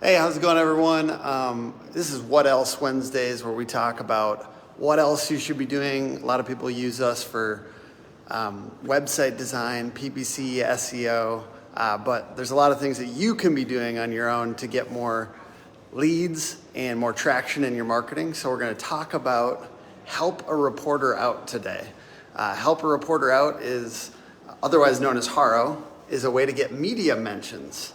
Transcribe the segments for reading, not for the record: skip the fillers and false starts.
Hey, how's it going, everyone? This is What Else Wednesdays, where we talk about what else you should be doing. A lot of people use us for website design, PPC, SEO, but there's a lot of things that you can be doing on your own to get more leads and more traction in your marketing. So we're going to talk about Help a Reporter Out today. Help a Reporter Out is otherwise known as HARO, is a way to get media mentions.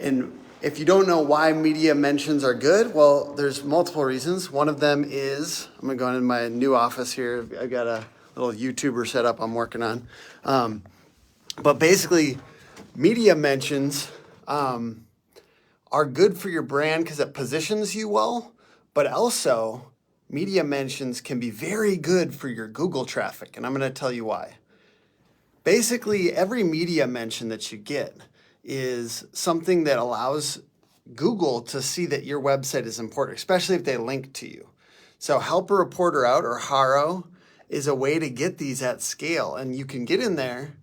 And if you don't know why media mentions are good, well, there's multiple reasons. One of them is, I'm going to go into my new office here. I've got a little YouTuber setup I'm working on. But basically, media mentions are good for your brand because it positions you well, but also media mentions can be very good for your Google traffic, and I'm going to tell you why. Basically, every media mention that you get is something that allows Google to see that your website is important, especially if they link to you. So Help a Reporter Out, or HARO, is a way to get these at scale. And you can get in there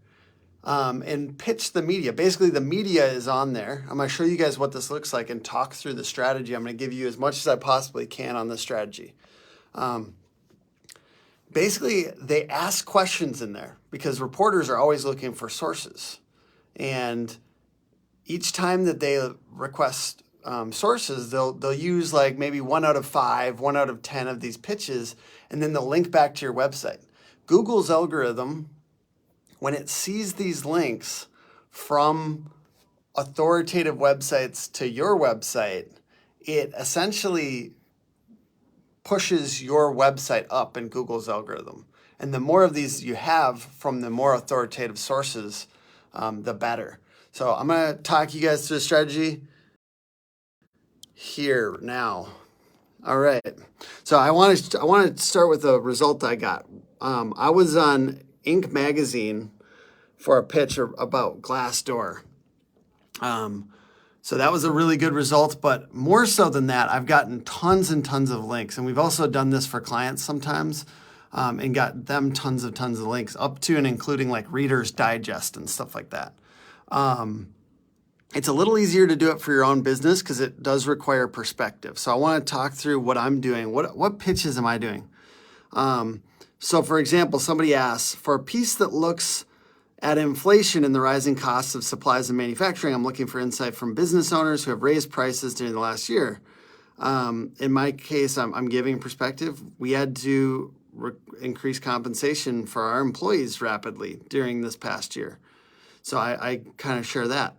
and pitch the media. Basically, the media is on there. I'm going to show you guys what this looks like and talk through the strategy. I'm going to give you as much as I possibly can on the strategy. Basically, they ask questions in there because reporters are always looking for sources. And each time that they request sources, they'll use like maybe 1 out of 5, 1 out of 10 of these pitches, and then they'll link back to your website. Google's algorithm, when it sees these links from authoritative websites to your website, it essentially pushes your website up in Google's algorithm. And the more of these you have from the more authoritative sources, the better. So I'm going to talk you guys through the strategy here now. All right. So I want to start with a result I got. I was on Inc. magazine for a pitch about Glassdoor. So that was a really good result, but more so than that, I've gotten tons and tons of links. And we've also done this for clients sometimes and got them tons of links, up to and including like Reader's Digest and stuff like that. It's a little easier to do it for your own business because it does require perspective. So I want to talk through what I'm doing. What pitches am I doing? So for example, somebody asks, for a piece that looks at inflation and the rising costs of supplies and manufacturing, I'm looking for insight from business owners who have raised prices during the last year. In my case, I'm giving perspective. We had to increase compensation for our employees rapidly during this past year. So I kind of share that.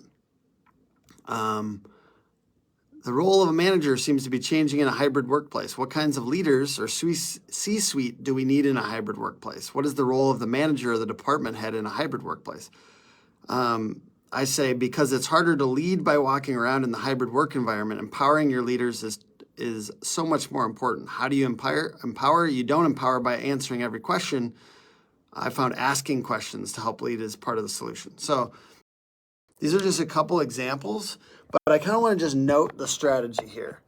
The role of a manager seems to be changing in a hybrid workplace. What kinds of leaders or C-suite do we need in a hybrid workplace? What is the role of the manager or the department head in a hybrid workplace? I say because it's harder to lead by walking around in the hybrid work environment, empowering your leaders is so much more important. How do you empower? You don't empower by answering every question. I found asking questions to help lead is part of the solution. So these are just a couple examples, but I kind of want to just note the strategy here.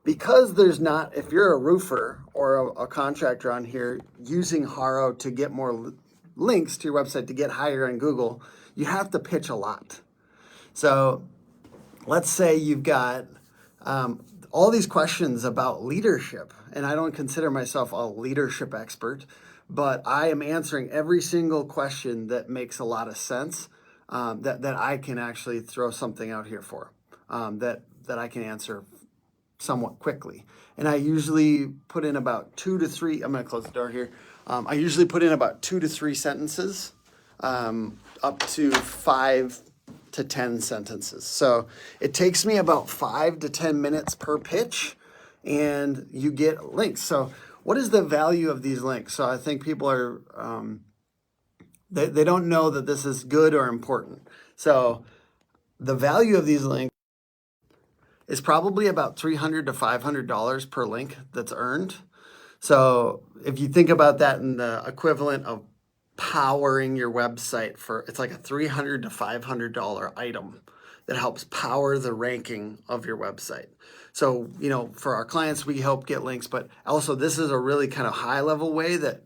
Because there's not, if you're a roofer or a contractor on here using HARO to get more links to your website to get higher in Google, you have to pitch a lot. So let's say you've got all these questions about leadership, and I don't consider myself a leadership expert, but I am answering every single question that makes a lot of sense. That I can actually throw something out here for, that I can answer somewhat quickly. And I usually put in about 2 to 3, I'm going to close the door here. I usually put in about 2 to 3 sentences, up to 5 to 10 sentences. So it takes me about 5 to 10 minutes per pitch, and you get links. So what is the value of these links? So I think people are... They don't know that this is good or important. So the value of these links is probably about $300 to $500 per link that's earned. So if you think about that in the equivalent of powering your website it's like a $300 to $500 item that helps power the ranking of your website. So, for our clients, we help get links, but also this is a really kind of high level way that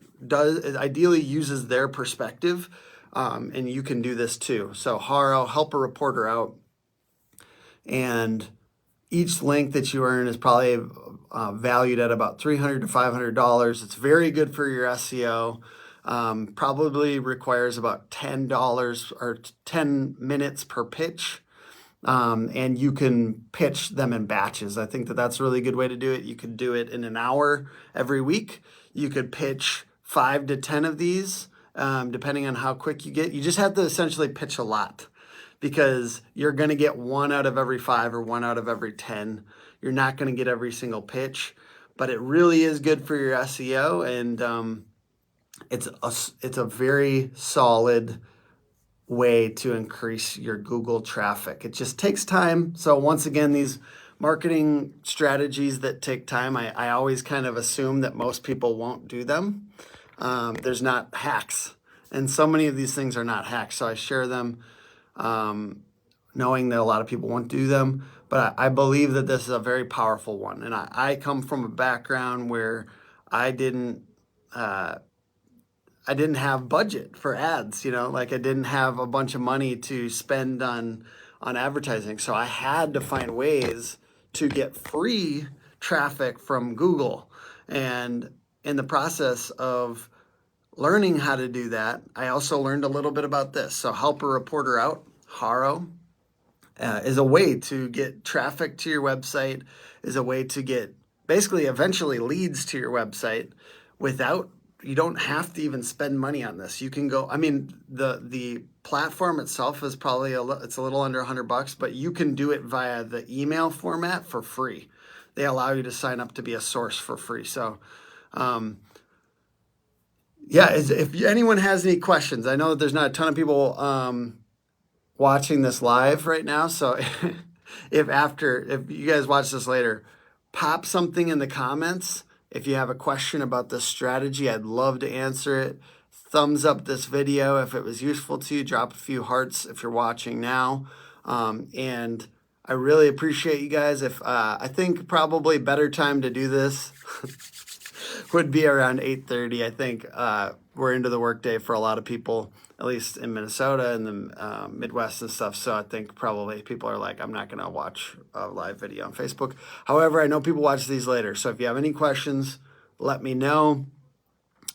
ideally uses their perspective. And you can do this too. So HARO, Help a Reporter Out, and each link that you earn is probably valued at about $300 to $500. It's very good for your SEO. Probably requires about $10 or 10 minutes per pitch. And you can pitch them in batches. I think that that's a really good way to do it. You could do it in an hour every week. You could pitch 5 to 10 of these, depending on how quick you get. You just have to essentially pitch a lot, because you're going to get 1 out of every 5 or 1 out of every 10. You're not going to get every single pitch, but it really is good for your SEO, and it's a very solid way to increase your Google traffic. It just takes time. So once again, these marketing strategies that take time, I always kind of assume that most people won't do them. There's not hacks, and so many of these things are not hacks. So I share them knowing that a lot of people won't do them, but I believe that this is a very powerful one. And I come from a background where I didn't have budget for ads, like I didn't have a bunch of money to spend on advertising. So I had to find ways to get free traffic from Google. And in the process of learning how to do that, I also learned a little bit about this. So Help a Reporter Out, Haro, is a way to get traffic to your website, is a way to get basically eventually leads to your website without, you don't have to even spend money on this. You can go, I mean, the platform itself is probably it's a little under $100, but you can do it via the email format for free. They allow you to sign up to be a source for free. So, if anyone has any questions, I know that there's not a ton of people watching this live right now. So if you guys watch this later, pop something in the comments. If you have a question about this strategy, I'd love to answer it. Thumbs up this video if it was useful to you. Drop a few hearts if you're watching now. And I really appreciate you guys. I think probably better time to do this would be around 8:30. I think we're into the workday for a lot of people, at least in Minnesota and the Midwest and stuff. So I think probably people are like, I'm not going to watch a live video on Facebook. However, I know people watch these later. So if you have any questions, let me know.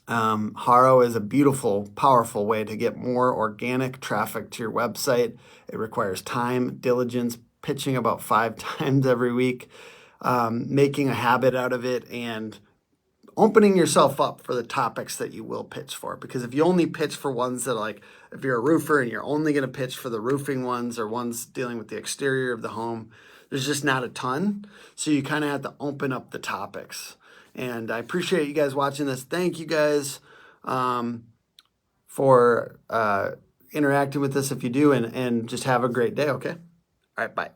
Haro is a beautiful, powerful way to get more organic traffic to your website. It requires time, diligence, pitching about 5 times every week, making a habit out of it, and opening yourself up for the topics that you will pitch for. Because if you only pitch for ones that are like, if you're a roofer and you're only going to pitch for the roofing ones or ones dealing with the exterior of the home, there's just not a ton. So you kind of have to open up the topics. And I appreciate you guys watching this. Thank you guys for interacting with this if you do, and just have a great day, okay? All right, bye.